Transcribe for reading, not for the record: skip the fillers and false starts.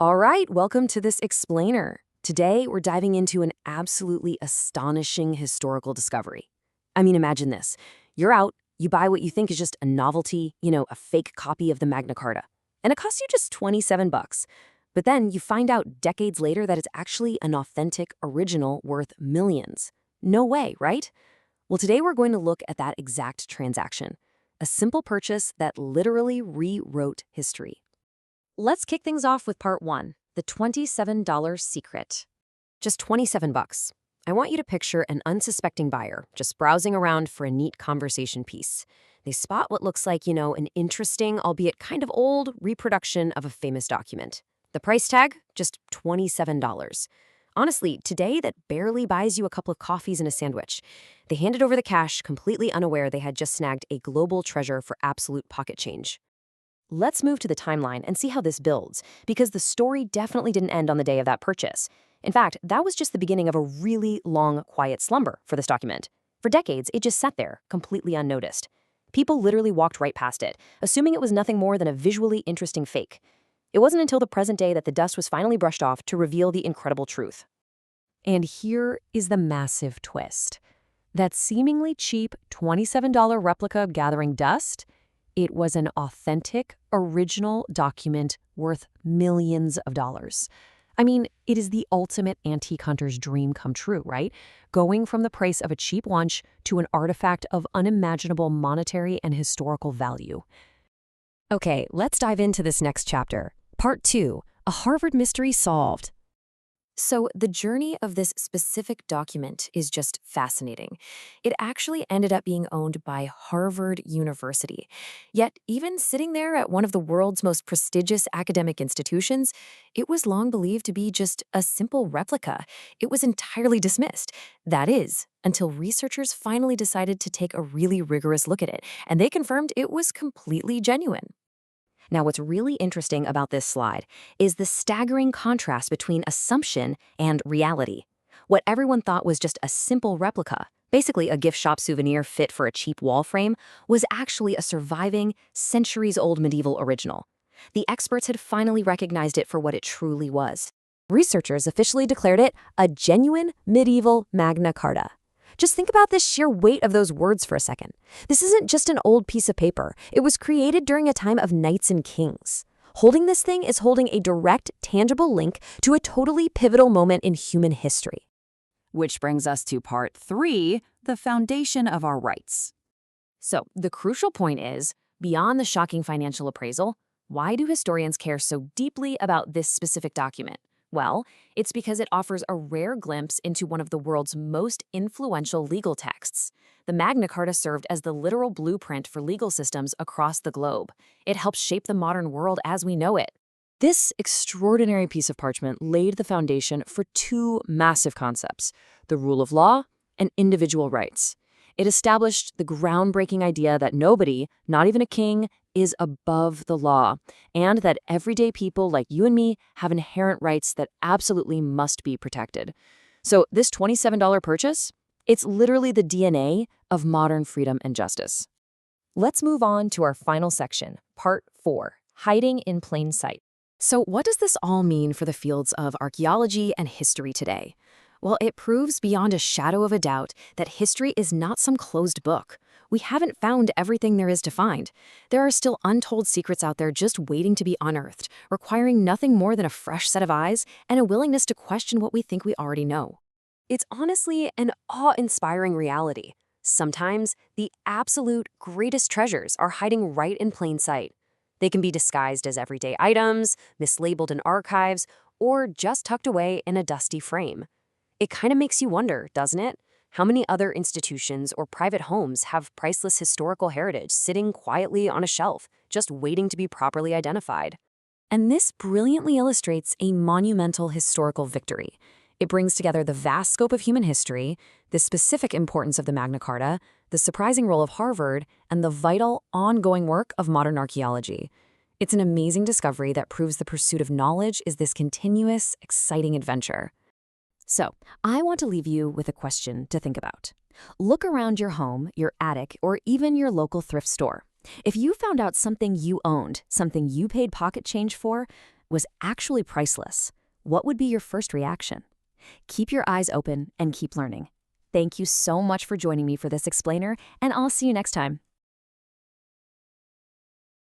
All right, welcome to this explainer. Today, we're diving into an absolutely astonishing historical discovery. I mean, imagine this. You're out, you buy what you think is just a novelty, a fake copy of the Magna Carta, and it costs you just 27 bucks. But then you find out decades later that it's actually an authentic original worth millions. No way, right? Well, today we're going to look at that exact transaction, a simple purchase that literally rewrote history. Let's kick things off with part one, the $27 secret. Just 27 bucks. I want you to picture an unsuspecting buyer just browsing around for a neat conversation piece. They spot what looks like, an interesting, albeit kind of old, reproduction of a famous document. The price tag? Just $27. Honestly, today that barely buys you a couple of coffees and a sandwich. They handed over the cash, completely unaware they had just snagged a global treasure for absolute pocket change. Let's move to the timeline and see how this builds, because the story definitely didn't end on the day of that purchase. In fact, that was just the beginning of a really long, quiet slumber for this document. For decades, it just sat there, completely unnoticed. People literally walked right past it, assuming it was nothing more than a visually interesting fake. It wasn't until the present day that the dust was finally brushed off to reveal the incredible truth. And here is the massive twist. That seemingly cheap $27 replica gathering dust, it was an authentic, original document worth millions of dollars. I mean, it is the ultimate antique hunter's dream come true, right? Going from the price of a cheap lunch to an artifact of unimaginable monetary and historical value. Okay, let's dive into this next chapter. Part 2, a Harvard mystery solved. So the journey of this specific document is just fascinating. It actually ended up being owned by Harvard University. Yet, even sitting there at one of the world's most prestigious academic institutions, it was long believed to be just a simple replica. It was entirely dismissed. That is, until researchers finally decided to take a really rigorous look at it, and they confirmed it was completely genuine. Now, what's really interesting about this slide is the staggering contrast between assumption and reality. What everyone thought was just a simple replica, basically a gift shop souvenir fit for a cheap wall frame, was actually a surviving, centuries-old medieval original. The experts had finally recognized it for what it truly was. Researchers officially declared it a genuine medieval Magna Carta. Just think about the sheer weight of those words for a second. This isn't just an old piece of paper. It was created during a time of knights and kings. Holding this thing is holding a direct, tangible link to a totally pivotal moment in human history. Which brings us to part 3, the foundation of our rights. So, the crucial point is, beyond the shocking financial appraisal, why do historians care so deeply about this specific document? Well, it's because it offers a rare glimpse into one of the world's most influential legal texts. The Magna Carta served as the literal blueprint for legal systems across the globe. It helped shape the modern world as we know it. This extraordinary piece of parchment laid the foundation for two massive concepts: the rule of law and individual rights. It established the groundbreaking idea that nobody, not even a king, is above the law, and that everyday people like you and me have inherent rights that absolutely must be protected. So this $27 purchase, it's literally the DNA of modern freedom and justice. Let's move on to our final section, part 4, hiding in plain sight. So what does this all mean for the fields of archaeology and history today? Well, it proves beyond a shadow of a doubt that history is not some closed book. We haven't found everything there is to find. There are still untold secrets out there just waiting to be unearthed, requiring nothing more than a fresh set of eyes and a willingness to question what we think we already know. It's honestly an awe-inspiring reality. Sometimes the absolute greatest treasures are hiding right in plain sight. They can be disguised as everyday items, mislabeled in archives, or just tucked away in a dusty frame. It kind of makes you wonder, doesn't it? How many other institutions or private homes have priceless historical heritage sitting quietly on a shelf, just waiting to be properly identified? And this brilliantly illustrates a monumental historical victory. It brings together the vast scope of human history, the specific importance of the Magna Carta, the surprising role of Harvard, and the vital, ongoing work of modern archaeology. It's an amazing discovery that proves the pursuit of knowledge is this continuous, exciting adventure. So, I want to leave you with a question to think about. Look around your home, your attic, or even your local thrift store. If you found out something you owned, something you paid pocket change for, was actually priceless, what would be your first reaction? Keep your eyes open and keep learning. Thank you so much for joining me for this explainer, and I'll see you next time.